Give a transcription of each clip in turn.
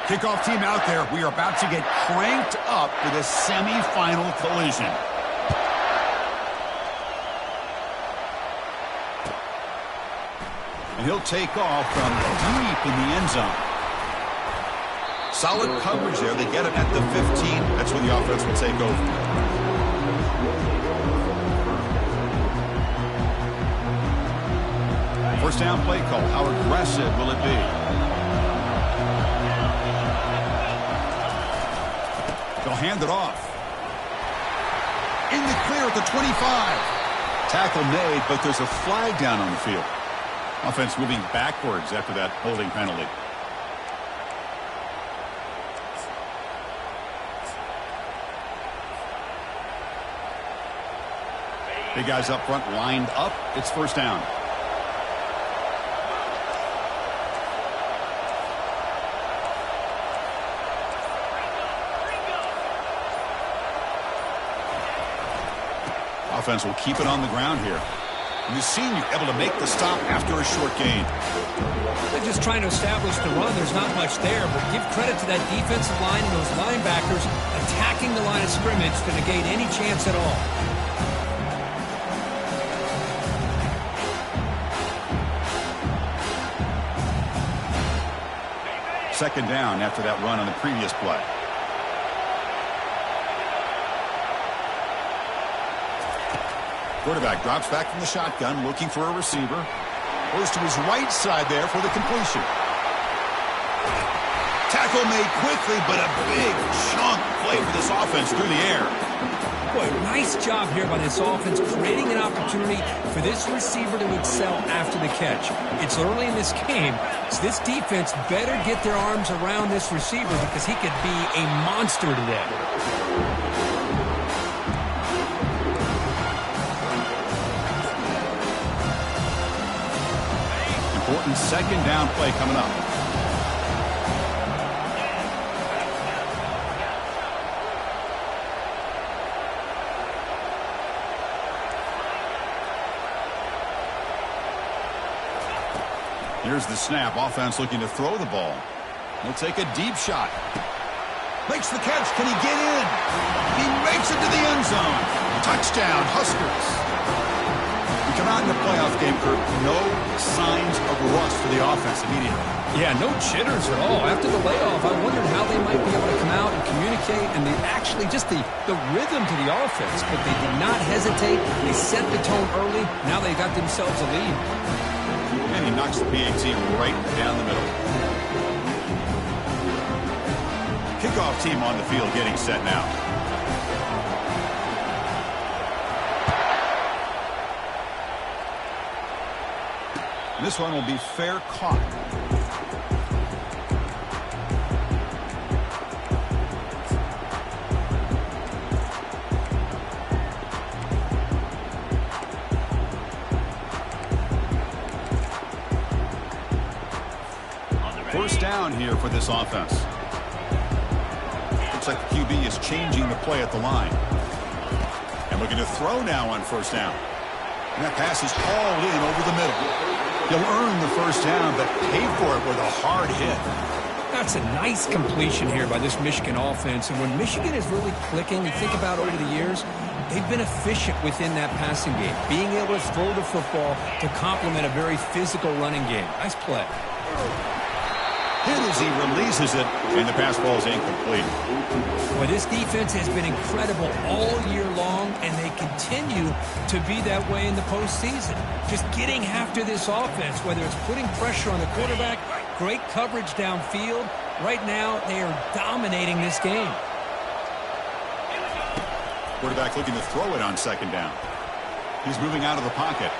Kickoff team out there. We are about to get cranked up for the semifinal collision. And he'll take off from deep in the end zone. Solid coverage there. They get him at the 15. That's when the offense will take over. First down play call. How aggressive will it be? They'll hand it off. In the clear at the 25. Tackle made, but there's a flag down on the field. Offense moving backwards after that holding penalty. Big guys up front lined up. It's first down. Offense will keep it on the ground here. And the senior able to make the stop after a short gain. They're just trying to establish the run. There's not much there, but give credit to that defensive line and those linebackers attacking the line of scrimmage to negate any chance at all. Second down after that run on the previous play. Quarterback drops back from the shotgun, looking for a receiver. Goes to his right side there for the completion. Tackle made quickly, but a big chunk play for this offense through the air. Boy, nice job here by this offense, creating an opportunity for this receiver to excel after the catch. It's early in this game, so this defense better get their arms around this receiver because he could be a monster today. Important second down play coming up. Here's the snap. Offense looking to throw the ball. He'll take a deep shot. Makes the catch. Can he get in? He makes it to the end zone. Touchdown, Huskers. We come out in the playoff game, Kurt. No signs of rust for the offense immediately. Yeah, no jitters at all. After the layoff, I wondered how they might be able to come out and communicate and actually just the rhythm to the offense. But they did not hesitate. They set the tone early. Now they got themselves a lead. And he knocks the PAT right down the middle. Kickoff team on the field getting set now. And this one will be fair caught. First down here for this offense. Looks like the QB is changing the play at the line. And looking to throw now on first down. And that pass is hauled in over the middle. He'll earn the first down, but pay for it with a hard hit. That's a nice completion here by this Michigan offense. And when Michigan is really clicking, you think about over the years, they've been efficient within that passing game, being able to throw the football to complement a very physical running game. Nice play. Hit as he releases it, and the pass ball is incomplete. Well, this defense has been incredible all year long, and they continue to be that way in the postseason. Just getting after this offense, whether it's putting pressure on the quarterback, great coverage downfield. Right now, they are dominating this game. Quarterback looking to throw it on second down. He's moving out of the pocket.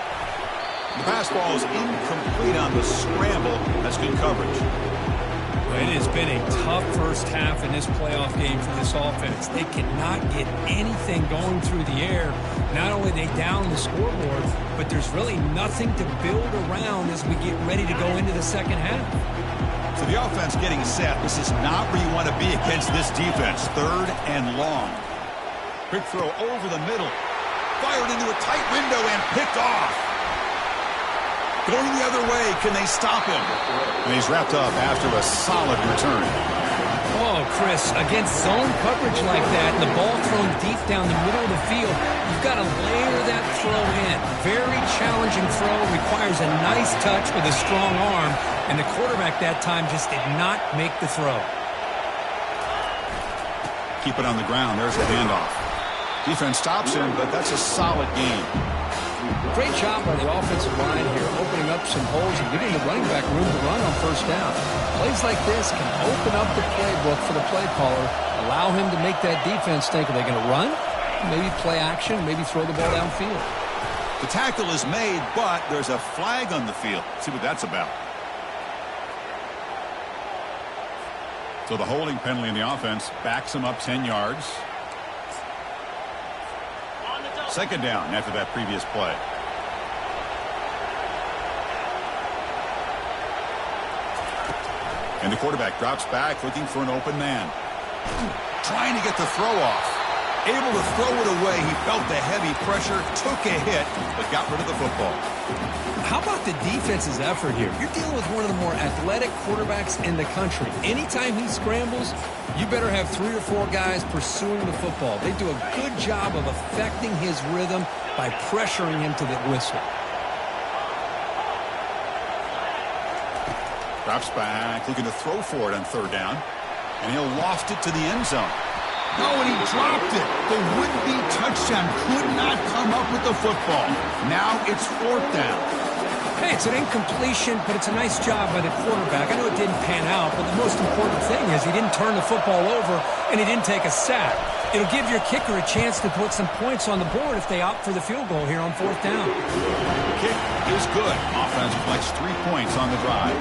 The pass ball is incomplete on the scramble. That's good coverage. It has been a tough first half in this playoff game for this offense. They cannot get anything going through the air. Not only are they down the scoreboard, but there's really nothing to build around as we get ready to go into the second half. So the offense getting set. This is not where you want to be against this defense. Third and long. Quick throw over the middle. Fired into a tight window and picked off. Going the other way, can they stop him? And he's wrapped up after a solid return. Oh, Chris, against zone coverage like that, and the ball thrown deep down the middle of the field, you've got to layer that throw in. Very challenging throw, requires a nice touch with a strong arm, and the quarterback that time just did not make the throw. Keep it on the ground. There's the handoff. Defense stops him, but that's a solid game. Great job by the offensive line here, opening up some holes and giving the running back room to run on first down. Plays like this can open up the playbook for the play caller, allow him to make that defense think, are they going to run? Maybe play action, maybe throw the ball downfield. The tackle is made, but there's a flag on the field. Let's see what that's about. So the holding penalty in the offense backs him up 10 yards. Second down after that previous play. And the quarterback drops back looking for an open man. Trying to get the throw off. Able to throw it away. He felt the heavy pressure, took a hit, but got rid of the football. How about the defense's effort here? You're dealing with one of the more athletic quarterbacks in the country. Anytime he scrambles, you better have 3 or 4 guys pursuing the football. They do a good job of affecting his rhythm by pressuring him to the whistle. Drops back, looking to throw for it on third down. And he'll loft it to the end zone. No, and he dropped it. The would-be touchdown could not come up with the football. Now it's fourth down. Hey, it's an incompletion, but it's a nice job by the quarterback. I know it didn't pan out, but the most important thing is he didn't turn the football over and he didn't take a sack. It'll give your kicker a chance to put some points on the board if they opt for the field goal here on fourth down. Kick is good. Offense collects 3 points on the drive.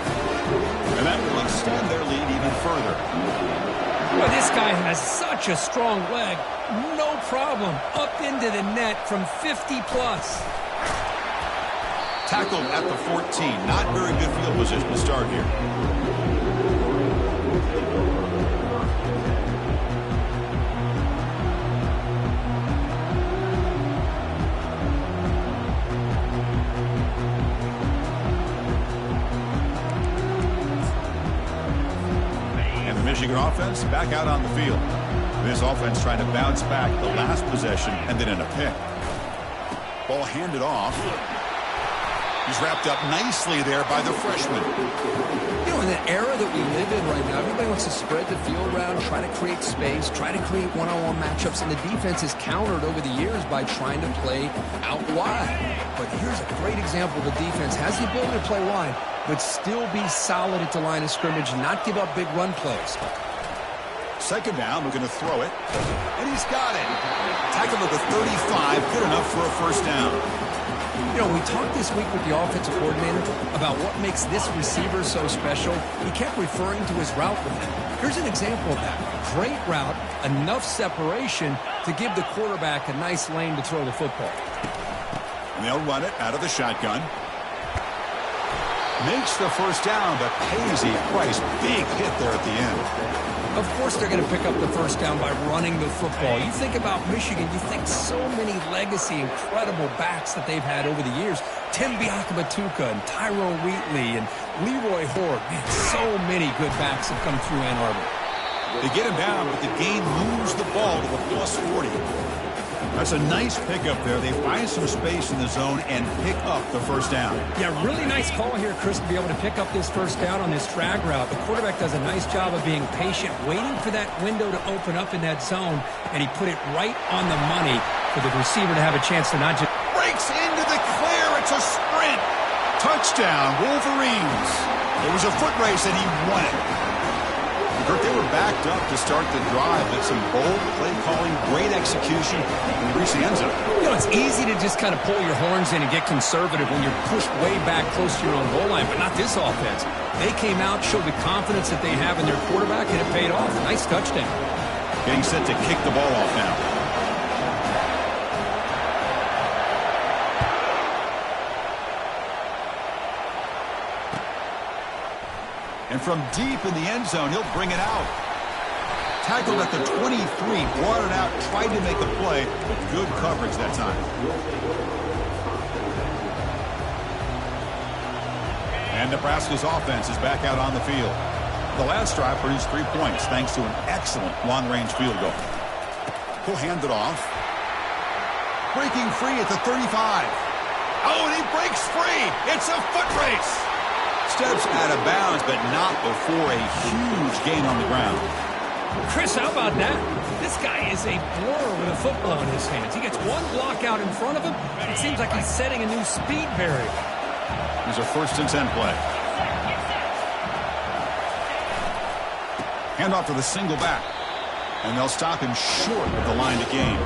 And that will extend their lead even further. Well, this guy has such a strong leg. No problem. Up into the net from 50-plus. Tackled at the 14. Not very good field position to start here. Michigan offense back out on the field. This offense trying to bounce back the last possession and then in a pick. Ball handed off. He's wrapped up nicely there by the freshman. You know, in the era that we live in right now, everybody wants to spread the field around, try to create space, try to create one-on-one matchups, and the defense is countered over the years by trying to play out wide. But here's a great example. The defense has the ability to play wide, but still be solid at the line of scrimmage, not give up big run plays. Second down, we're going to throw it, and he's got it. Tackle at the 35, good enough for a first down. You know, we talked this week with the offensive coordinator about what makes this receiver so special. He kept referring to his route with him. Here's an example of that. Great route, enough separation to give the quarterback a nice lane to throw the football. And they'll run it out of the shotgun. Makes the first down, but pays a price. Big hit there at the end. Of course they're going to pick up the first down by running the football. You think about Michigan, you think so many legacy, incredible backs that they've had over the years. Tim Biakabatuka and Tyrone Wheatley and Leroy Horde. Man, so many good backs have come through Ann Arbor. They get him down, but the game moves the ball to a plus 40. That's a nice pickup there. They find some space in the zone and pick up the first down. Yeah, really nice call here, Chris, to be able to pick up this first down on this drag route. The quarterback does a nice job of being patient, waiting for that window to open up in that zone, and he put it right on the money for the receiver to have a chance to not just... Breaks into the clear. It's a sprint. Touchdown, Wolverines. It was a foot race, and he won it. They were backed up to start the drive, but some bold play calling, great execution, and they reached the end zone. You know, it's easy to just kind of pull your horns in and get conservative when you're pushed way back close to your own goal line, but not this offense. They came out, showed the confidence that they have in their quarterback, and it paid off. Nice touchdown. Getting set to kick the ball off now. And from deep in the end zone, he'll bring it out. Tackled at the 23, brought it out, tried to make a play, but good coverage that time. And Nebraska's offense is back out on the field. The last drive produced 3 points thanks to an excellent long-range field goal. He'll hand it off. Breaking free at the 35. Oh, and he breaks free. It's a foot race. Steps out of bounds, but not before a huge gain on the ground. Chris, how about that? This guy is a blur with a football in his hands. He gets one block out in front of him. It seems like he's setting a new speed barrier. Here's a 1st and 10 play. Hand off to the single back. And they'll stop him short of the line to gain.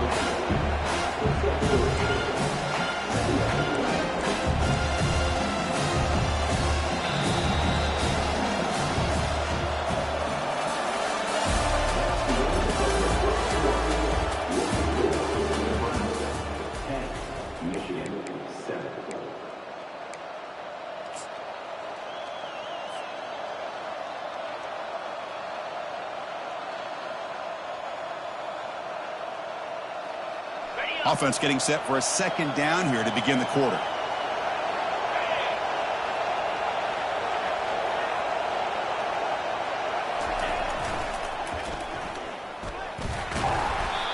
Offense getting set for a 2nd down here to begin the quarter.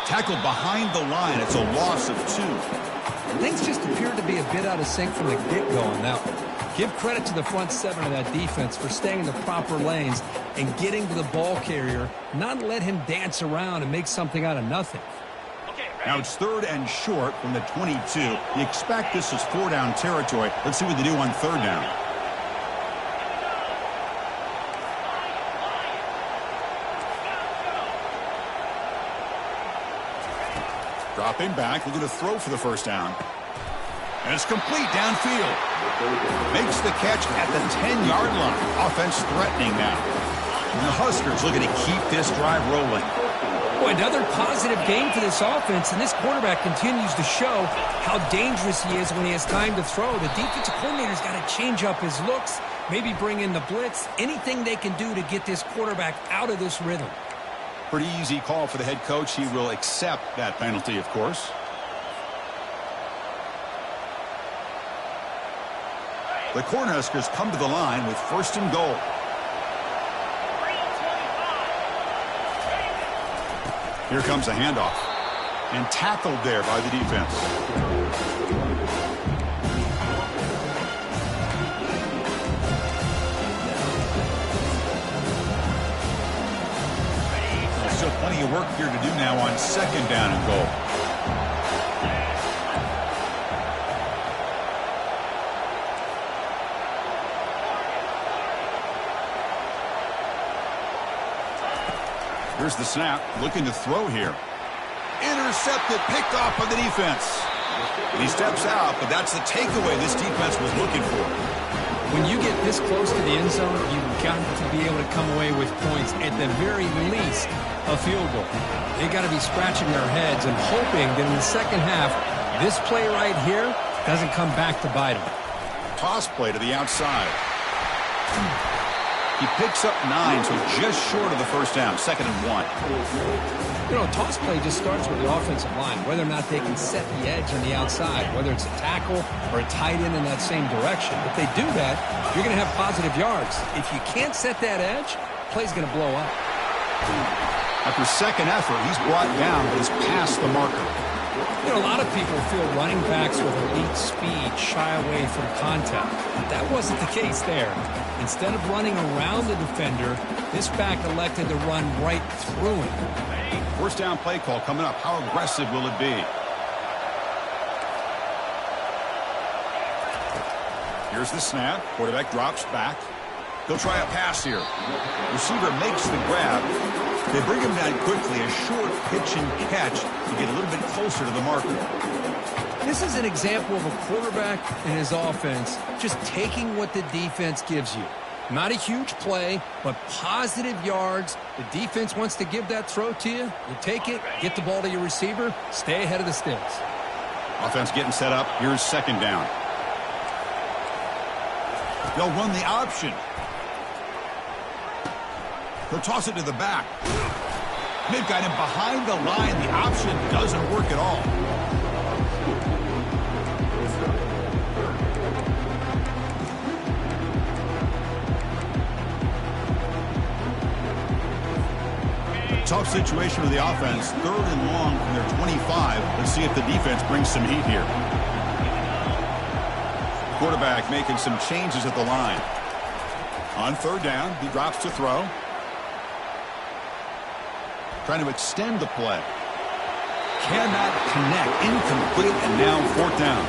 Tackled behind the line. It's a loss of 2. Things just appeared to be a bit out of sync from the get-go on that one. Give credit to the front 7 of that defense for staying in the proper lanes and getting to the ball carrier, not let him dance around and make something out of nothing. Now it's 3rd and short from the 22. You expect this is 4-down territory. Let's see what they do on 3rd down. Dropping back, looking to throw for the 1st down. And it's complete downfield. Makes the catch at the 10-yard line. Offense threatening now. And the Huskers looking to keep this drive rolling. Boy, another positive game for this offense, and this quarterback continues to show how dangerous he is when he has time to throw. The defensive coordinator's got to change up his looks, maybe bring in the blitz, anything they can do to get this quarterback out of this rhythm. Pretty easy call for the head coach. He will accept that penalty, of course. The Cornhuskers come to the line with 1st and goal. Here comes a handoff. And tackled there by the defense. There's still plenty of work here to do now on 2nd down and goal. Here's the snap, looking to throw here. Intercepted, picked off by the defense. And he steps out, but that's the takeaway this defense was looking for. When you get this close to the end zone, you've got to be able to come away with points, at the very least, a field goal. They got to be scratching their heads and hoping that in the 2nd half, this play right here doesn't come back to bite them. Toss play to the outside. He picks up 9, so just short of the 1st down, 2nd and 1. You know, toss play just starts with the offensive line, whether or not they can set the edge on the outside, whether it's a tackle or a tight end in that same direction. If they do that, you're going to have positive yards. If you can't set that edge, play's going to blow up. After 2nd effort, he's brought down, but he's past the marker. You know, a lot of people feel running backs with elite speed shy away from contact. But that wasn't the case there. Instead of running around the defender, this back elected to run right through him. 1st down play call coming up. How aggressive will it be? Here's the snap. Quarterback drops back. He'll try a pass here. Receiver makes the grab. They bring him down quickly. A short pitch and catch to get a little bit closer to the marker. This is an example of a quarterback and his offense just taking what the defense gives you. Not a huge play, but positive yards. The defense wants to give that throw to you. You take it, get the ball to your receiver, stay ahead of the sticks. Offense getting set up. Here's 2nd down. They'll run the option. He'll toss it to the back. They've got him behind the line. The option doesn't work at all. tough situation for the offense. 3rd and long from their 25. Let's see if the defense brings some heat here. Quarterback making some changes at the line. On 3rd down, he drops to throw. Trying to extend the play. Cannot connect. Incomplete, and now 4th down.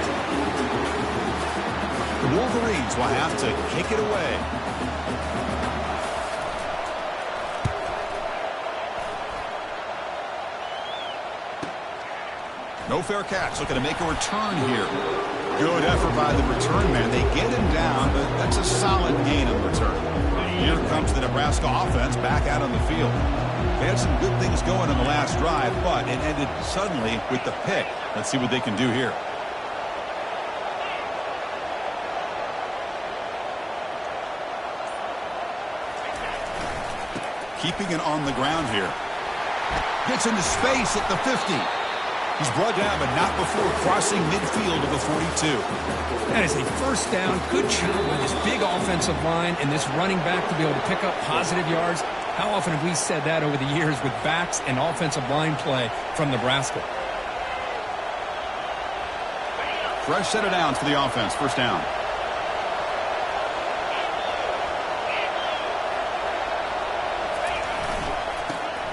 The Wolverines will have to kick it away. No fair catch. Looking to make a return here. Good effort by the return man. They get him down, but that's a solid gain on the return. Here comes the Nebraska offense back out on the field. They had some good things going on the last drive, but it ended suddenly with the pick. Let's see what they can do here. Keeping it on the ground here. Gets into space at the 50. He's brought down, but not before crossing midfield of the 42. That is a 1st down. Good job by this big offensive line and this running back to be able to pick up positive yards. How often have we said that over the years with backs and offensive line play from Nebraska? Fresh set of downs for the offense. 1st down.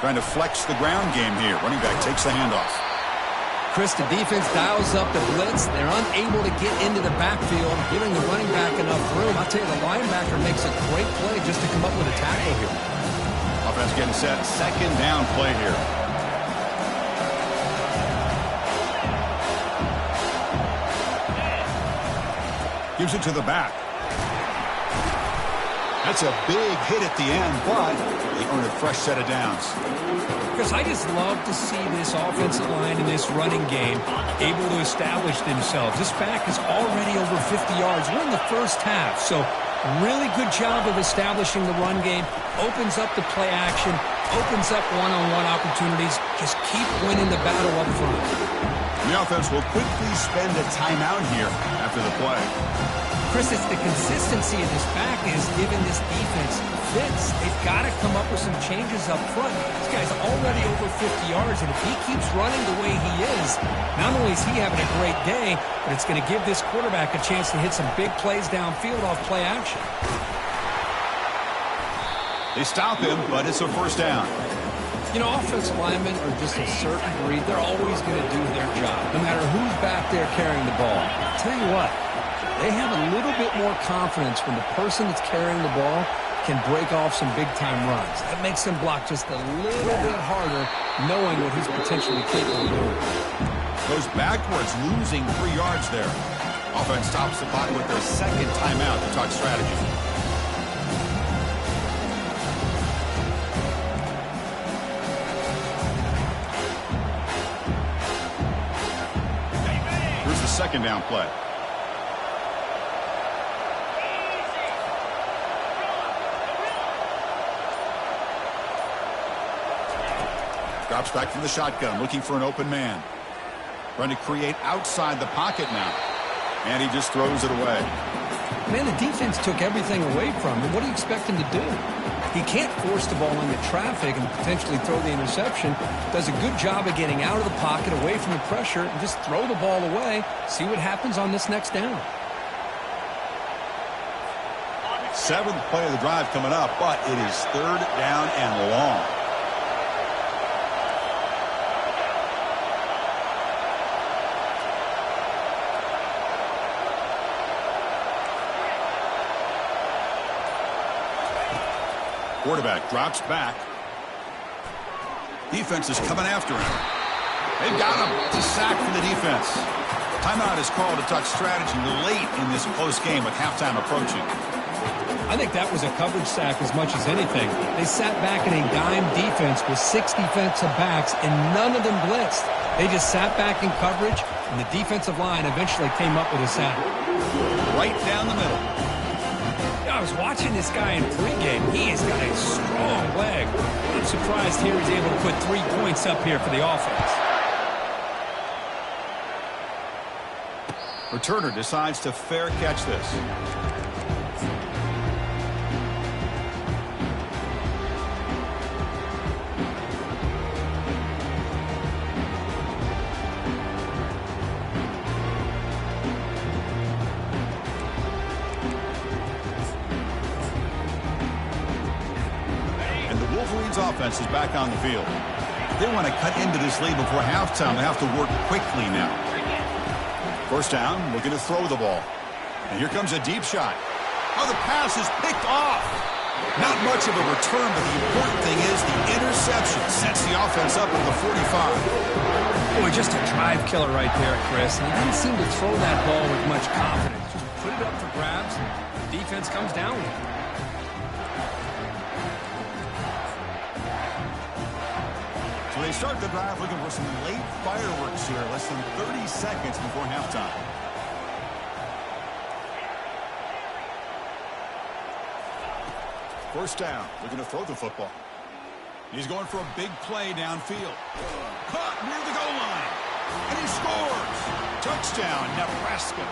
Trying to flex the ground game here. Running back takes the handoff. Chris, the defense dials up the blitz. They're unable to get into the backfield, giving the running back enough room. I'll tell you, the linebacker makes a great play just to come up with a tackle here. Offense getting set. 2nd down play here. Gives it to the back. That's a big hit at the end, but they earn a fresh set of downs. Chris, I just love to see this offensive line and this running game able to establish themselves. This back is already over 50 yards. We're in the 1st half, so really good job of establishing the run game. Opens up the play action, opens up one-on-one opportunities. Just keep winning the battle up front. The offense will quickly spend a timeout here after the play. Chris, it's the consistency of this back is giving this defense fits. They've got to come up with some changes up front. This guy's already over 50 yards, and if he keeps running the way he is, not only is he having a great day, but it's going to give this quarterback a chance to hit some big plays downfield off play action. They stop him, but it's a 1st down. You know, offensive linemen are just a certain breed. They're always going to do their job, no matter who's back there carrying the ball. I'll tell you what. They have a little bit more confidence when the person that's carrying the ball can break off some big-time runs. That makes them block just a little bit harder, knowing what he's potentially capable of doing. Goes backwards, losing 3 yards there. Offense stops the clock with their 2nd timeout to talk strategy. Here's the 2nd down play. Drops back from the shotgun, looking for an open man. Trying to create outside the pocket now. And he just throws it away. Man, the defense took everything away from him. What do you expect him to do? He can't force the ball into traffic and potentially throw the interception. Does a good job of getting out of the pocket, away from the pressure, and just throw the ball away. See what happens on this next down. 7th play of the drive coming up, but it is 3rd down and long. Quarterback drops back. Defense is coming after him. They've got him. It's a sack for the defense. Timeout is called to talk strategy late in this close game with halftime approaching. I think that was a coverage sack as much as anything. They sat back in a dime defense with 6 defensive backs, and none of them blitzed. They just sat back in coverage, and the defensive line eventually came up with a sack. Right down the middle. I was watching this guy in pregame. He has got a strong leg. I'm surprised here he's able to put 3 points up here for the offense. Returner decides to fair catch this. offense is back on the field. They want to cut into this lead before halftime. They have to work quickly now. First down, looking to throw the ball. And here comes a deep shot. Oh, the pass is picked off. Not much of a return, but the important thing is the interception sets the offense up at the 45. Boy, just a drive killer right there, Chris. And he didn't seem to throw that ball with much confidence. Just put it up for grabs, and the defense comes down with it. So they start the drive looking for some late fireworks here, less than 30 seconds before halftime. First down, looking to throw the football. He's going for a big play downfield. Caught near the goal line. And he scores. Touchdown, Nebraska.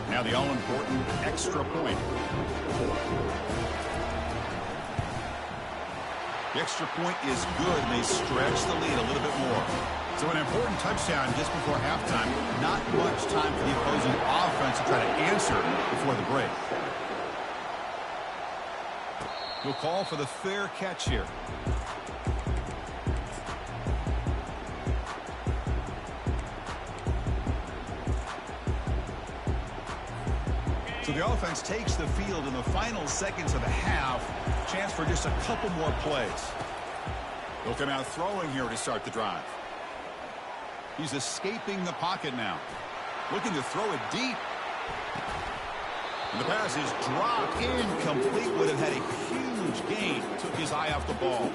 Now the all-important extra point. The extra point is good, and they stretch the lead a little bit more. So an important touchdown just before halftime. Not much time for the opposing offense to try to answer before the break. He'll call for the fair catch here. So the offense takes the field in the final seconds of the half. Chance for just a couple more plays. He'll come out throwing here to start the drive. He's escaping the pocket now. Looking to throw it deep. And the pass is dropped incomplete. Would have had a huge gain. Took his eye off the ball.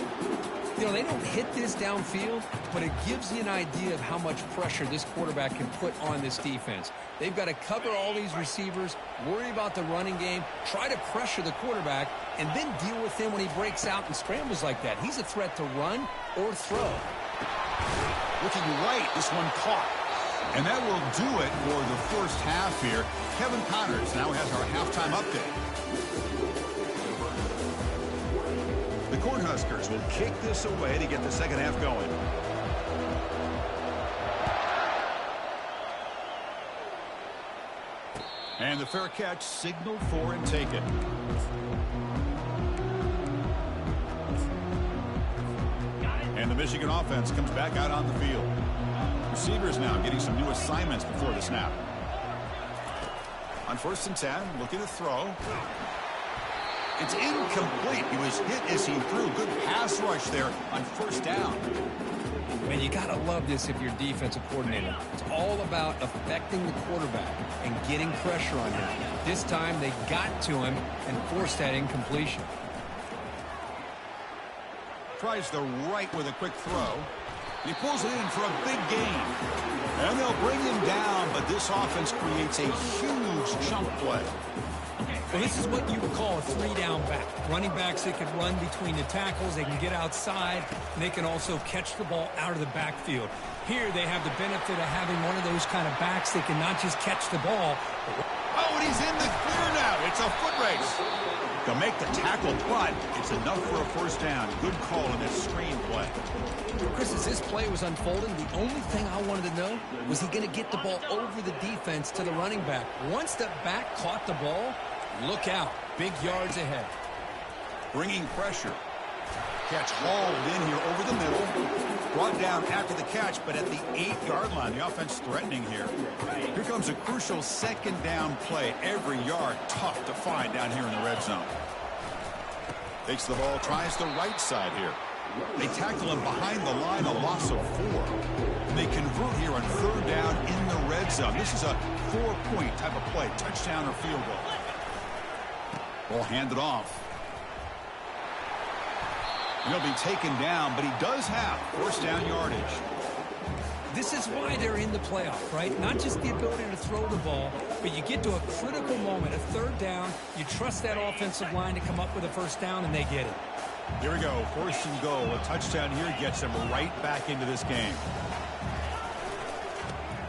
You know, they don't hit this downfield, but it gives you an idea of how much pressure this quarterback can put on this defense. They've got to cover all these receivers, worry about the running game, try to pressure the quarterback, and then deal with him when he breaks out and scrambles like that. He's a threat to run or throw. Looking right, this one caught. And that will do it for the first half here. Kevin Connors now has our halftime update. The Cornhuskers will kick this away to get the second half going. And the fair catch signaled for and taken. And the Michigan offense comes back out on the field. Receivers now getting some new assignments before the snap. On 1st and 10, looking to throw. It's incomplete. He was hit as he threw. Good pass rush there on 1st down. Man, you got to love this if you're defensive coordinator. It's all about affecting the quarterback and getting pressure on him. This time they got to him and forced that incompletion. Tries the right with a quick throw. He pulls it in for a big gain. And they'll bring him down, but this offense creates a huge chunk play. Well, this is what you would call a 3-down back. Running backs, they can run between the tackles, they can get outside, and they can also catch the ball out of the backfield. Here they have the benefit of having one of those kind of backs that can not just catch the ball. Oh, and he's in the clear now. It's a foot race. To make the tackle, but it's enough for a first down. Good call in this screen play. Chris, as this play was unfolding, the only thing I wanted to know was he going to get the ball over the defense to the running back. Once the back caught the ball, look out. Big yards ahead. Bringing pressure. Catch hauled in here over the middle. Brought down after the catch, but at the 8-yard line. The offense threatening here. Here comes a crucial second down play. Every yard tough to find down here in the red zone. Takes the ball, tries the right side here. They tackle him behind the line, a loss of 4. They convert here on 3rd down in the red zone. This is a 4-point type of play, touchdown or field goal. Ball handed off. He'll be taken down, but he does have first down yardage. This is why they're in the playoff, right? Not just the ability to throw the ball, but you get to a critical moment, a 3rd down. You trust that offensive line to come up with a first down, and they get it. Here we go, 1st and goal. A touchdown here gets them right back into this game.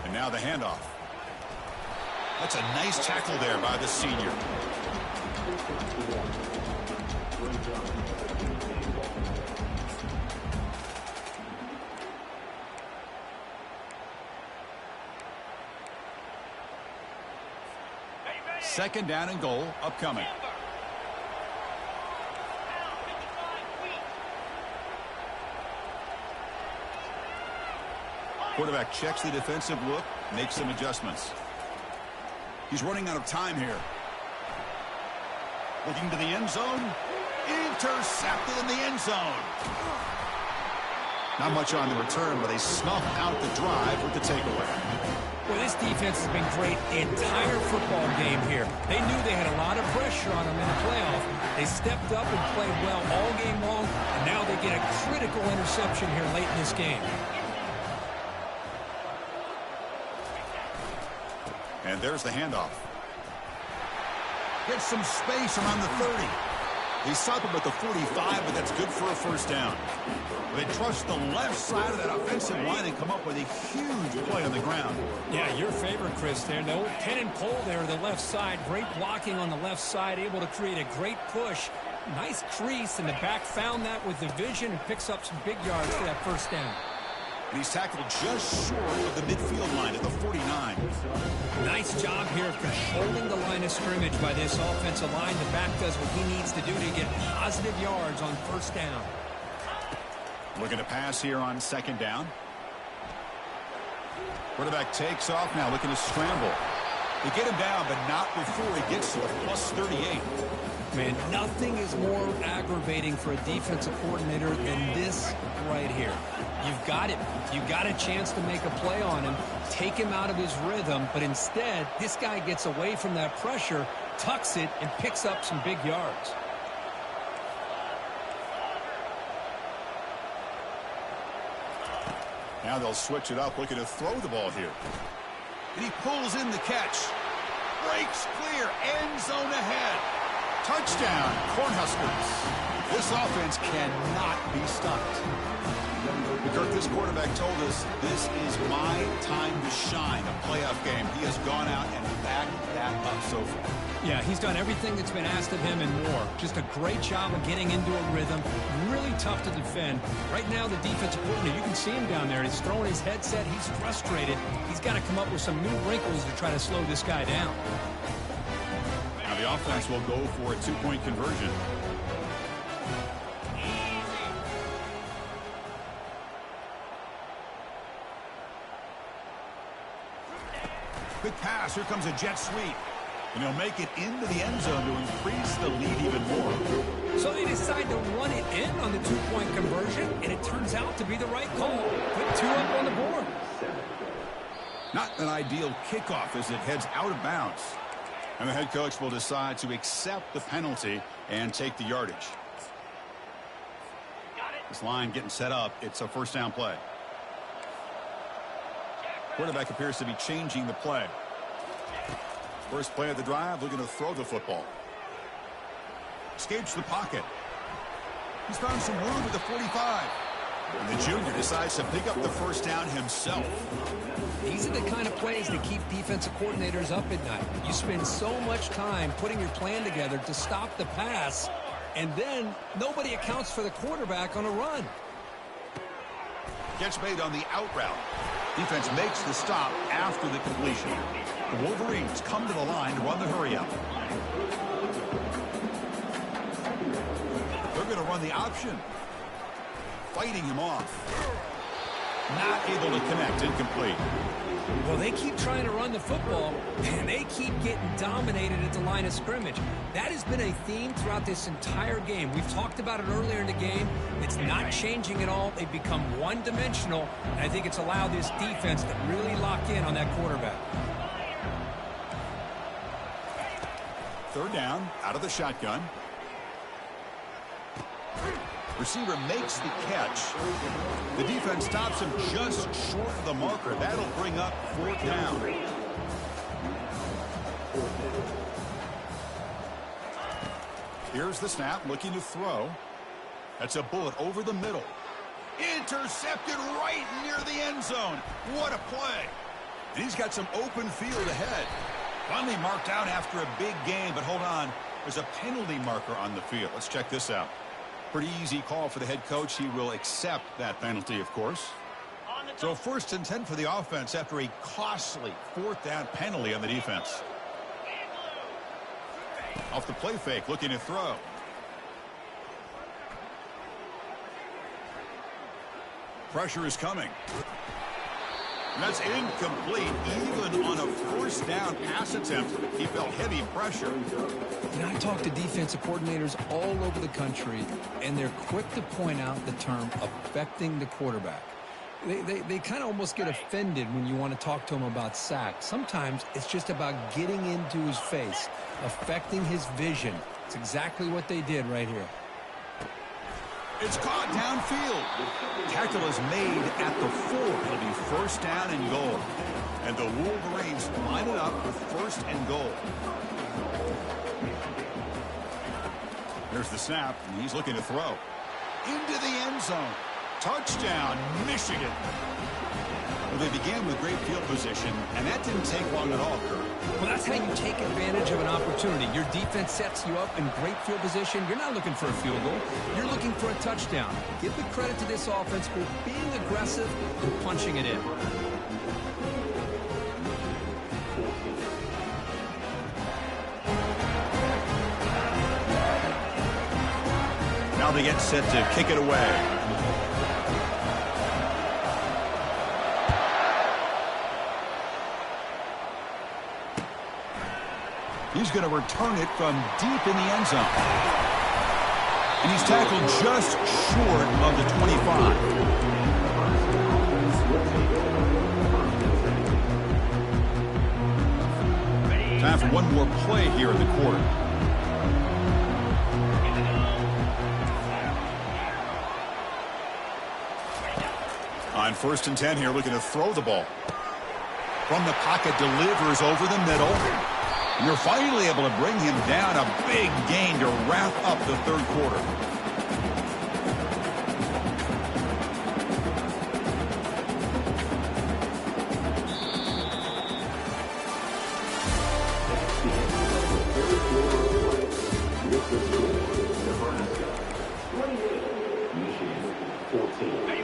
And now the handoff. That's a nice tackle there by the senior. Second down and goal upcoming. Quarterback checks the defensive look, makes some adjustments. He's running out of time here. Looking to the end zone. Intercepted in the end zone. Not much on the return, but they snuff out the drive with the takeaway. Well, this defense has been great the entire football game here. They knew they had a lot of pressure on them in the playoff. They stepped up and played well all game long, and now they get a critical interception here late in this game. And there's the handoff. Gets some space around the 30. They stop him at the 45, but that's good for a first down. They trust the left side of that offensive line and come up with a huge play on the ground. Yeah, your favorite, Chris, there. The old pin and pull there, the left side. Great blocking on the left side, able to create a great push. Nice crease, and the back found that with the vision and picks up some big yards for that first down. And he's tackled just short of the midfield line at the 49. Nice job here of controlling the line of scrimmage by this offensive line. The back does what he needs to do to get positive yards on first down. Looking to pass here on second down. Quarterback takes off now, looking to scramble. They get him down, but not before he gets to a plus 38. Man, nothing is more aggravating for a defensive coordinator than this right here. You've got it. You've got a chance to make a play on him, take him out of his rhythm, but instead, this guy gets away from that pressure, tucks it, and picks up some big yards. Now they'll switch it up, looking to throw the ball here. And he pulls in the catch. Breaks clear, end zone ahead. Touchdown, Cornhuskers. This offense cannot be stopped. Kirk, this quarterback told us this is my time to shine, a playoff game. He has gone out and backed that up so far. Yeah, he's done everything that's been asked of him and more. Just a great job of getting into a rhythm. Really tough to defend. Right now, the defensive coordinator, you can see him down there. He's throwing his headset. He's frustrated. He's got to come up with some new wrinkles to try to slow this guy down. Now the offense will go for a two-point conversion. Quick pass. Here comes a jet sweep. And he'll make it into the end zone to increase the lead even more. So they decide to run it in on the two-point conversion, and it turns out to be the right call. Put two up on the board. Not an ideal kickoff as it heads out of bounds. And the head coach will decide to accept the penalty and take the yardage. This line getting set up. It's a first down play. Quarterback appears to be changing the play. First play of the drive, looking to throw the football. Escapes the pocket. He's found some room at the 45. And the junior decides to pick up the first down himself. These are the kind of plays that keep defensive coordinators up at night. You spend so much time putting your plan together to stop the pass, and then nobody accounts for the quarterback on a run. Catch made on the out route. Defense makes the stop after the completion. The Wolverines come to the line to run the hurry-up. They're going to run the option. Fighting him off. Not able to connect. Incomplete. Well, they keep trying to run the football, and they keep getting dominated at the line of scrimmage. That has been a theme throughout this entire game. We've talked about it earlier in the game. It's not changing at all. They've become one-dimensional, and I think it's allowed this defense to really lock in on that quarterback. Third down, out of the shotgun. Receiver makes the catch. The defense stops him just short of the marker. That'll bring up fourth down. Here's the snap, looking to throw. That's a bullet over the middle. Intercepted right near the end zone. What a play. And he's got some open field ahead. Finally marked out after a big game, but hold on. There's a penalty marker on the field. Let's check this out. Pretty easy call for the head coach. He will accept that penalty, of course. So 1st and 10 for the offense after a costly fourth down penalty on the defense. Off the play fake, looking to throw. Pressure is coming. And that's incomplete. Even on a first down pass attempt, he felt heavy pressure. You know, I talk to defensive coordinators all over the country, and they're quick to point out the term affecting the quarterback. They kind of almost get offended when you want to talk to them about sacks. Sometimes it's just about getting into his face, affecting his vision. It's exactly what they did right here. It's caught downfield. Tackle is made at the 4. It'll be first down and goal. And the Wolverines line it up with first and goal. There's the snap, and he's looking to throw. Into the end zone. Touchdown, Michigan. Well, they began with great field position, and that didn't take long at all, Kurt. Well, that's how you take advantage of an opportunity. Your defense sets you up in great field position. You're not looking for a field goal. You're looking for a touchdown. Give the credit to this offense for being aggressive and punching it in. Now they get set to kick it away. He's going to return it from deep in the end zone. And he's tackled just short of the 25. Time for one more play here in the quarter. On 1st and 10 here, looking to throw the ball. From the pocket, delivers over the middle. And you're finally able to bring him down. A big gain to wrap up the third quarter.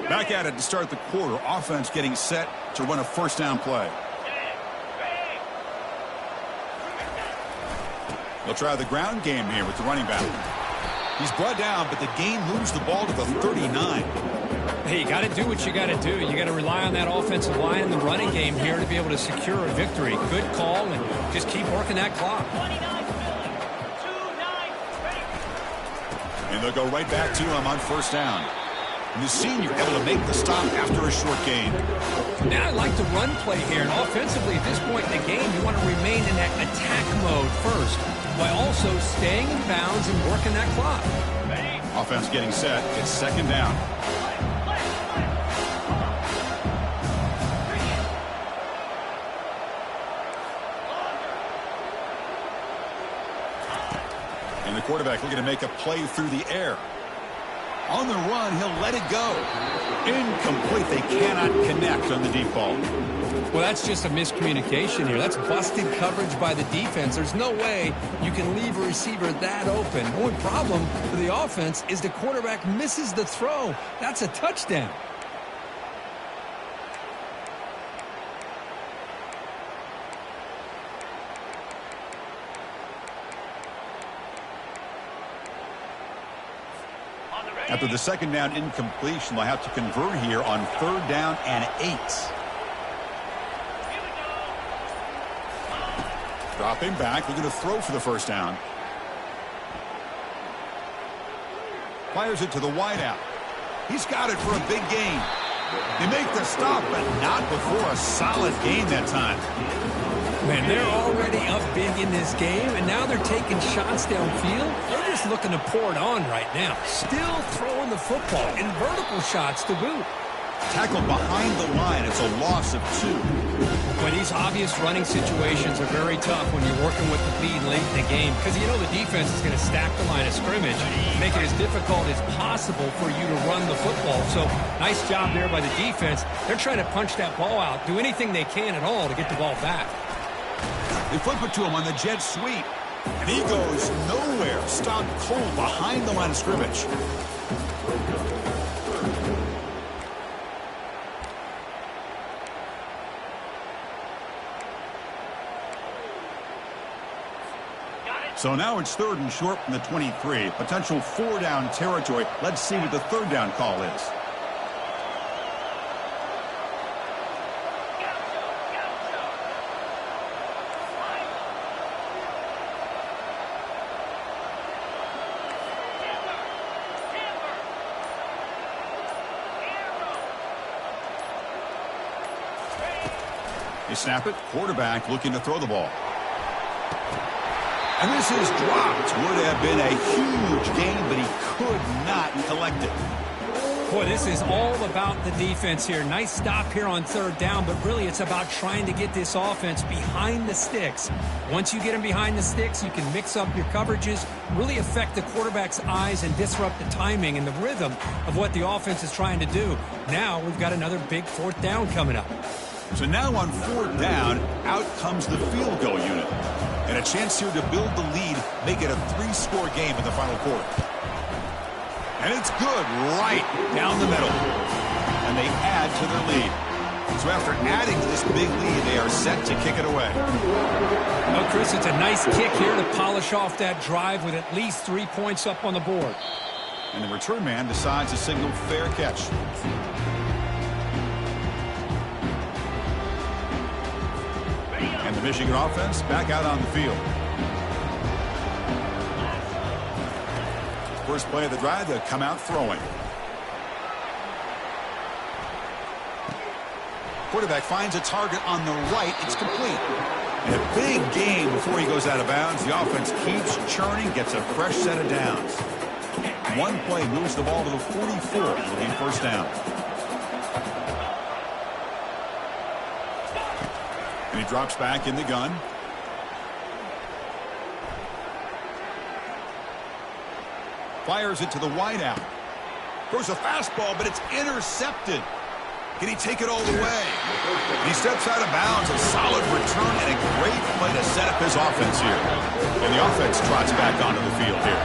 Back at it to start the quarter. Offense getting set to run a first down play. They'll try the ground game here with the running back. He's brought down, but the gain moves the ball to the 39. Hey, you got to do what you got to do. You got to rely on that offensive line in the running game here to be able to secure a victory. Good call, and just keep working that clock. And they'll go right back to him on first down. And the senior able to make the stop after a short gain. Now I like the run play here. And offensively, at this point in the game, you want to remain in that attack mode first, while also staying in bounds and working that clock. Offense getting set. It's second down. And the quarterback looking to make a play through the air. On the run, he'll let it go. Incomplete. They cannot connect on the deep ball. Well, that's just a miscommunication here. That's busted coverage by the defense. There's no way you can leave a receiver that open. The only problem for the offense is the quarterback misses the throw. That's a touchdown. After the second down incompletion, they'll have to convert here on 3rd down and 8. Dropping back, looking to throw for the first down. Fires it to the wideout. He's got it for a big gain. They make the stop, but not before a solid gain that time. Man, they're already up big in this game, and now they're taking shots downfield. They're just looking to pour it on right now. Still throwing the football, and vertical shots to boot. Tackled behind the line. It's a loss of 2. Well, these obvious running situations are very tough when you're working with the lead late in the game, because you know the defense is going to stack the line of scrimmage, make it as difficult as possible for you to run the football. So nice job there by the defense. They're trying to punch that ball out, do anything they can at all to get the ball back. They flip it to him on the jet sweep. And he goes nowhere. Stopped cold behind the line of scrimmage. So now it's 3rd and short from the 23. Potential 4-down territory. Let's see what the 3rd down call is. They snap it. Quarterback looking to throw the ball. And this is dropped. Would have been a huge gain, but he could not collect it. Boy, this is all about the defense here. Nice stop here on 3rd down, but really it's about trying to get this offense behind the sticks. Once you get them behind the sticks, you can mix up your coverages, really affect the quarterback's eyes and disrupt the timing and the rhythm of what the offense is trying to do. Now we've got another big 4th down coming up. So now on 4th down, out comes the field goal unit. And a chance here to build the lead, make it a 3-score game in the final quarter. And it's good right down the middle. And they add to their lead. So after adding to this big lead, they are set to kick it away. Well, Chris, it's a nice kick here to polish off that drive with at least 3 points up on the board. And the return man decides to signal fair catch. And the Michigan offense back out on the field. First play of the drive, they'll come out throwing. Quarterback finds a target on the right. It's complete. And a big gain before he goes out of bounds. The offense keeps churning, gets a fresh set of downs. One play moves the ball to the 44, looking 1st down. And he drops back in the gun. Fires it to the wideout. Throws a fastball, but it's intercepted. Can he take it all the way? He steps out of bounds. A solid return and a great play to set up his offense here. And the offense trots back onto the field here.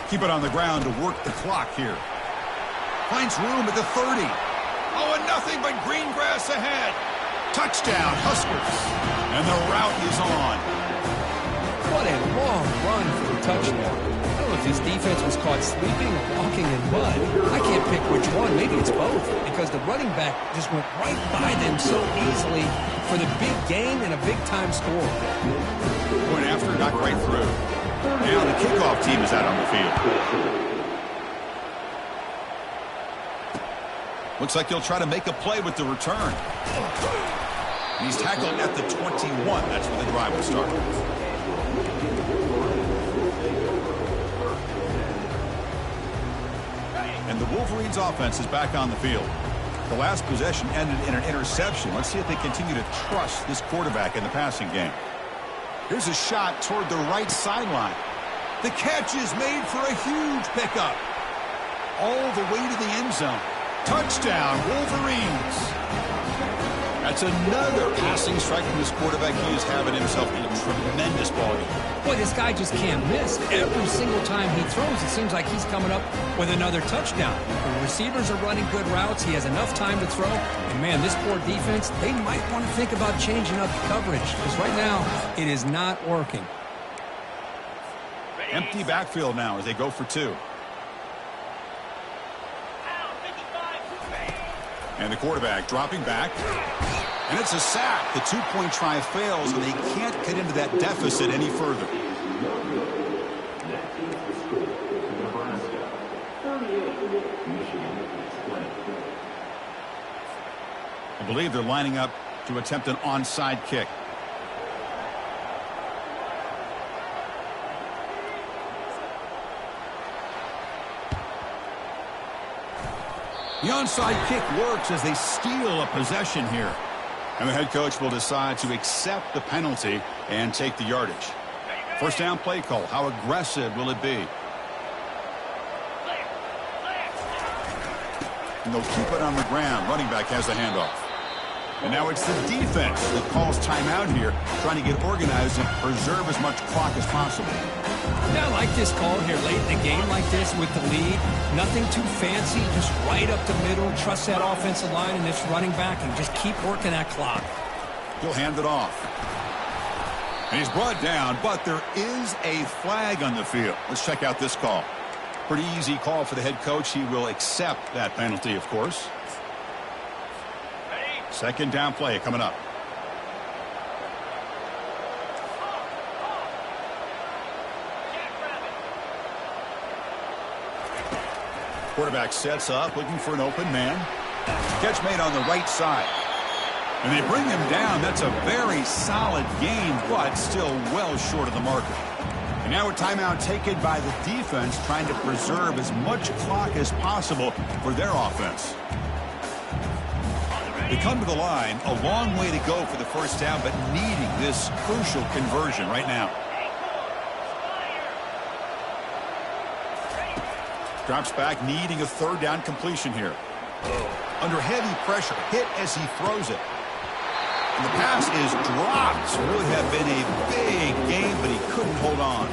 Keep it on the ground to work the clock here. Finds room at the 30. Oh, and nothing but green grass ahead. Touchdown, Huskers. And the route is on. What a long run for a touchdown. I don't know if his defense was caught sleeping or walking in mud. I can't pick which one. Maybe it's both, because the running back just went right by them so easily for the big gain and a big-time score. Point after, got right through. Now the kickoff team is out on the field. Looks like he'll try to make a play with the return. And he's tackled at the 21. That's where the drive will start. And the Wolverines offense is back on the field. The last possession ended in an interception. Let's see if they continue to trust this quarterback in the passing game. Here's a shot toward the right sideline. The catch is made for a huge pickup. All the way to the end zone. Touchdown, Wolverines. That's another passing strike from this quarterback. He is having himself a tremendous ball game. Boy, this guy just can't miss. Every single time he throws, it seems like he's coming up with another touchdown. The receivers are running good routes. He has enough time to throw. And, man, this poor defense, they might want to think about changing up coverage, because right now it is not working. Empty backfield now as they go for 2. And the quarterback dropping back. And it's a sack. The 2-point try fails, and they can't get into that deficit any further. I believe they're lining up to attempt an onside kick. The onside kick works as they steal a possession here. And the head coach will decide to accept the penalty and take the yardage. First down play call. How aggressive will it be? And they'll keep it on the ground. Running back has the handoff. And now it's the defense that calls timeout here, trying to get organized and preserve as much clock as possible. Yeah, I like this call here late in the game like this with the lead. Nothing too fancy, just right up the middle. Trust that offensive line and this running back and just keep working that clock. He'll hand it off. And he's brought down, but there is a flag on the field. Let's check out this call. Pretty easy call for the head coach. He will accept that penalty, of course. Second down play coming up. Quarterback sets up, looking for an open man. Catch made on the right side. And they bring him down. That's a very solid game, but still well short of the marker. And now a timeout taken by the defense, trying to preserve as much clock as possible for their offense. They come to the line, a long way to go for the first down, but needing this crucial conversion right now. Drops back, needing a third down completion here. Under heavy pressure, hit as he throws it. And the pass is dropped. Would have been a big game, but he couldn't hold on.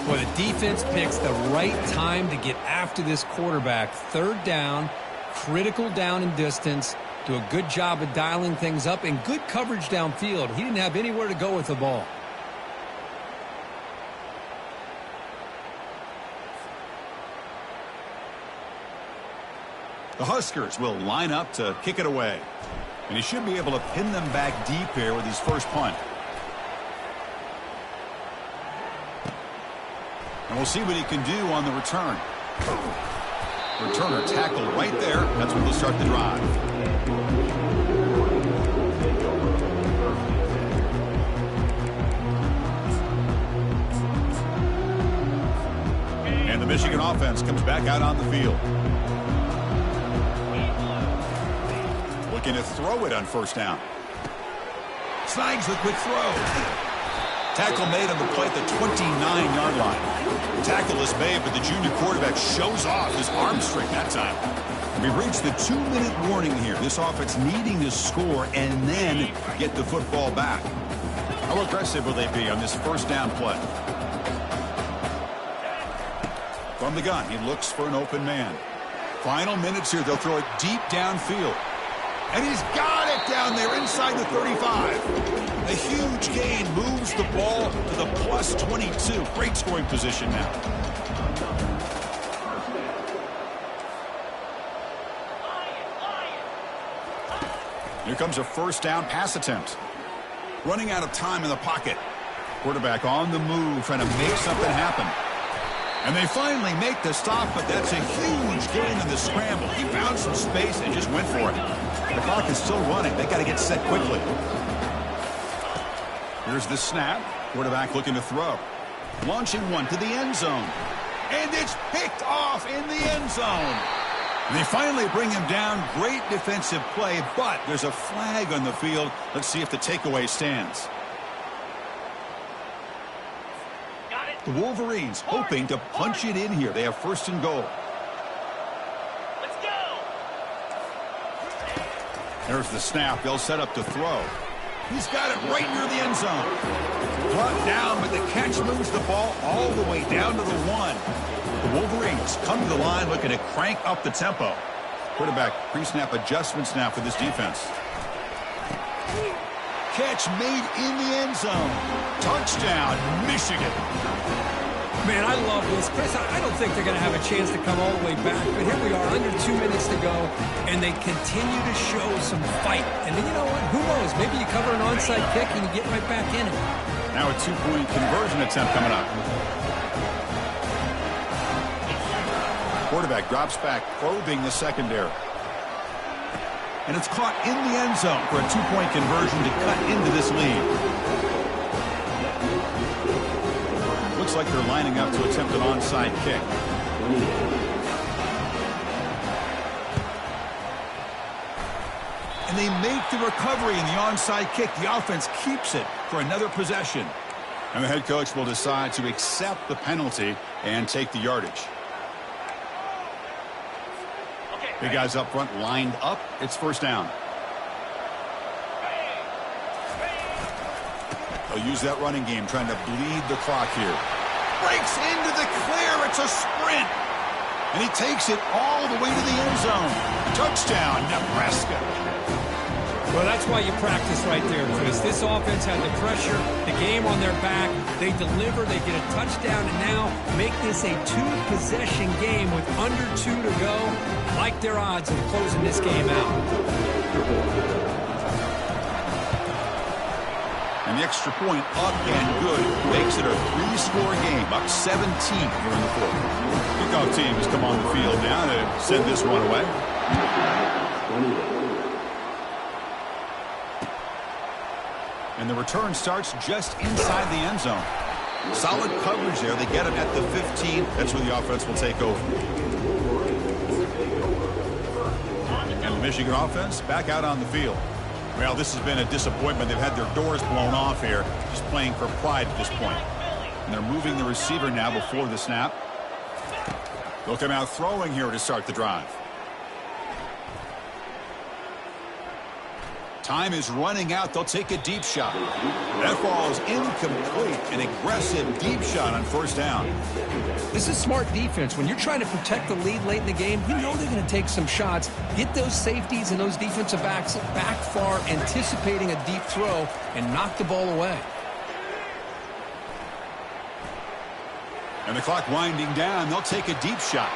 Well, the defense picks the right time to get after this quarterback. Third down, critical down and distance. Do a good job of dialing things up and good coverage downfield. He didn't have anywhere to go with the ball. The Huskers will line up to kick it away. And he should be able to pin them back deep here with his first punt. And we'll see what he can do on the return. Returner tackled right there. That's when they'll start the drive. And the Michigan offense comes back out on the field. Looking to throw it on first down. Snags the quick throw. Tackle made on the play at the 29-yard line. Tackle is made, but the junior quarterback shows off his arm strength that time. We've reached the 2-minute warning here. This offense needing to score and then get the football back. How aggressive will they be on this first down play? From the gun, he looks for an open man. Final minutes here. They'll throw it deep downfield. And he's got it down there inside the 35. A huge gain moves the ball to the plus 22. Great scoring position now. Here comes a first down pass attempt. Running out of time in the pocket. Quarterback on the move, trying to make something happen. And they finally make the stop, but that's a huge gain in the scramble. He found some space and just went for it. The clock is still running. They got to get set quickly. Here's the snap. Quarterback looking to throw. Launching one to the end zone. And it's picked off in the end zone. And they finally bring him down. Great defensive play, but there's a flag on the field. Let's see if the takeaway stands. The Wolverines hoping to punch it in here. They have first and goal. Let's go. There's the snap. They'll set up to throw. He's got it right near the end zone. Brought down, but the catch moves the ball all the way down to the 1. The Wolverines come to the line looking to crank up the tempo. Quarterback pre-snap adjustments now for this defense. Catch made in the end zone. Touchdown, Michigan. Man, I love this. Chris, I don't think they're going to have a chance to come all the way back. But here we are, under 2 minutes to go, and they continue to show some fight. And then you know what? Who knows? Maybe you cover an onside kick and you get right back in it. Now a 2-point conversion attempt coming up. Quarterback drops back, probing the secondary. And it's caught in the end zone for a 2-point conversion to cut into this lead. Looks like they're lining up to attempt an onside kick. And they make the recovery in the onside kick. The offense keeps it for another possession. And the head coach will decide to accept the penalty and take the yardage. Big guys up front lined up. It's first down. They'll use that running game, trying to bleed the clock here. Breaks into the clear. It's a sprint. And he takes it all the way to the end zone. Touchdown, Nebraska. Well, that's why you practice right there, Chris. This offense had the pressure, the game on their back. They deliver, they get a touchdown, and now make this a two-possession game with under 2 to go. I like their odds of closing this game out. And the extra point up and good makes it a 3-score game, up 17 here in the fourth. Kickoff team has come on the field now to send this one away. And the return starts just inside the end zone. Solid coverage there. They get him at the 15. That's where the offense will take over. And the Michigan offense back out on the field. Well, this has been a disappointment. They've had their doors blown off here, just playing for pride at this point. And they're moving the receiver now before the snap. They'll come out throwing here to start the drive. Time is running out. They'll take a deep shot. That ball is incomplete. An aggressive deep shot on first down. This is smart defense. When you're trying to protect the lead late in the game, you know they're going to take some shots. Get those safeties and those defensive backs back far, anticipating a deep throw, and knock the ball away. And the clock winding down. They'll take a deep shot.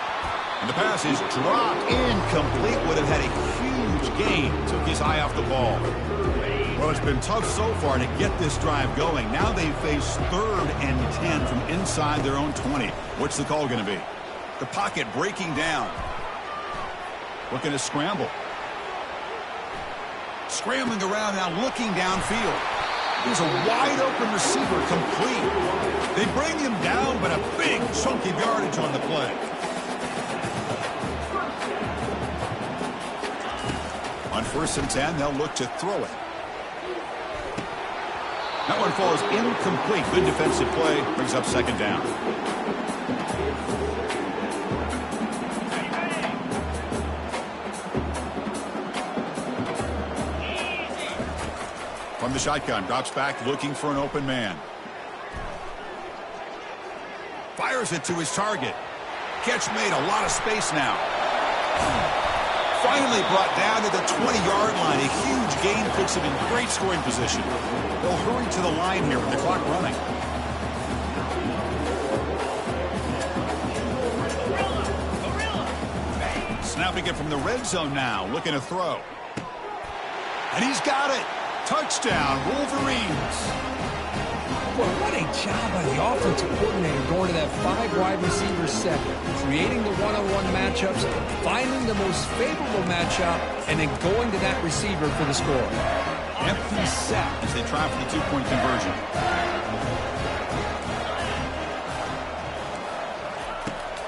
And the pass is dropped incomplete. Would have had a huge gain. Took his eye off the ball. Well, it's been tough so far to get this drive going. Now they face 3rd and 10 from inside their own 20. What's the call going to be? The pocket breaking down. Looking to scramble. Scrambling around now, looking downfield. There's a wide-open receiver complete. They bring him down, but a big chunk of yardage on the play. On 1st and 10, they'll look to throw it. That one falls incomplete. Good defensive play. Brings up 2nd down. From the shotgun, drops back looking for an open man. Fires it to his target. Catch made, a lot of space now. Finally brought down to the 20-yard line. A huge gain puts him in great scoring position. They'll hurry to the line here with the clock running. Snapping it from the red zone now. Looking to throw. And he's got it. Touchdown, Wolverines. Well, what a job by the offensive coordinator going to that 5 wide receiver set, creating the one-on-one matchups, finding the most favorable matchup, and then going to that receiver for the score. Empty set as they try for the 2-point conversion.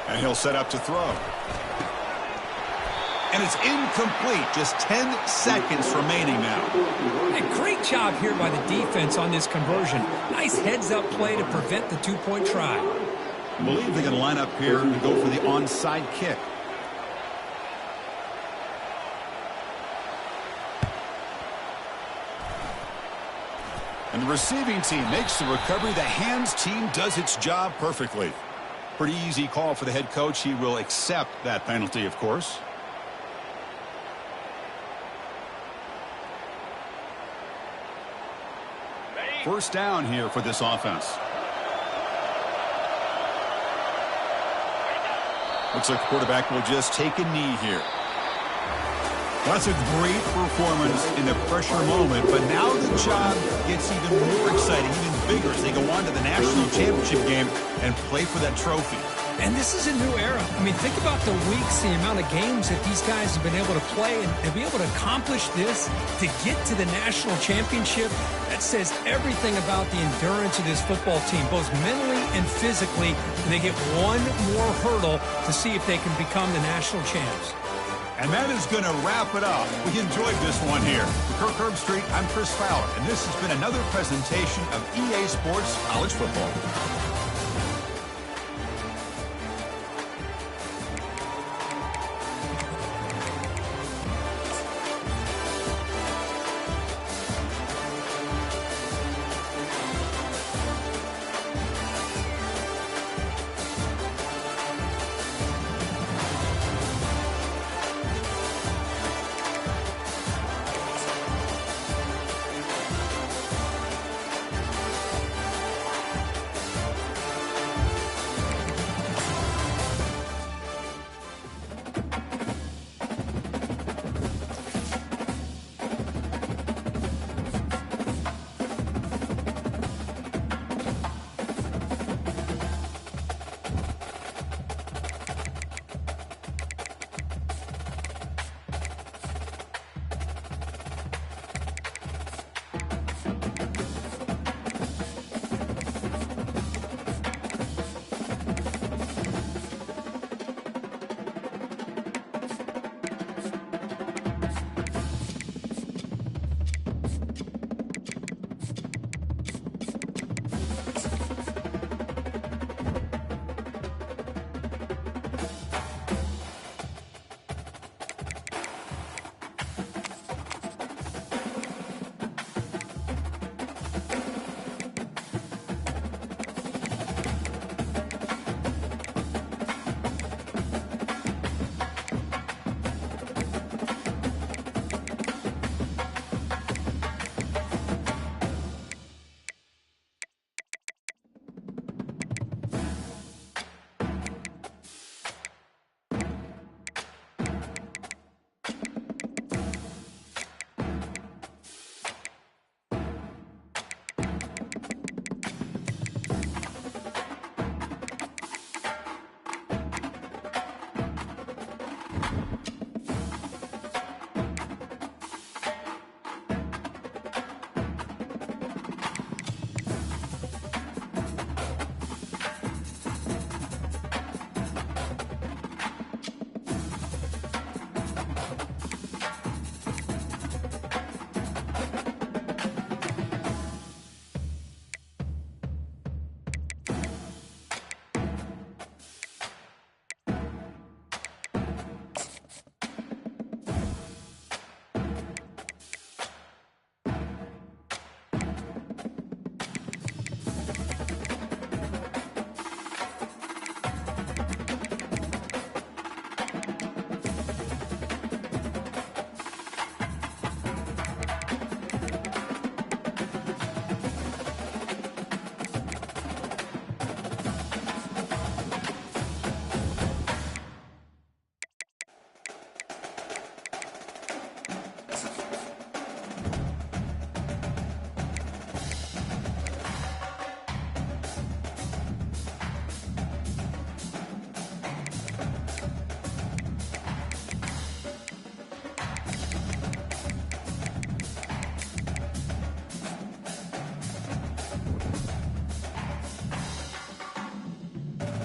And he'll set up to throw. And it's incomplete. Just 10 seconds remaining now. A great job here by the defense on this conversion. Nice heads-up play to prevent the 2-point try. I believe they're going to line up here to go for the onside kick. And the receiving team makes the recovery. The hands team does its job perfectly. Pretty easy call for the head coach. He will accept that penalty, of course. First down here for this offense. Looks like the quarterback will just take a knee here. That's a great performance in a pressure moment, but now the job gets even more exciting, even bigger as they go on to the national championship game and play for that trophy. And this is a new era. I mean, think about the weeks, the amount of games that these guys have been able to play, and to be able to accomplish this, to get to the national championship, that says everything about the endurance of this football team, both mentally and physically. And they get one more hurdle to see if they can become the national champs. And that is going to wrap it up. We enjoyed this one here. For Kirk Herbstreit, I'm Chris Fowler, and this has been another presentation of EA Sports College Football.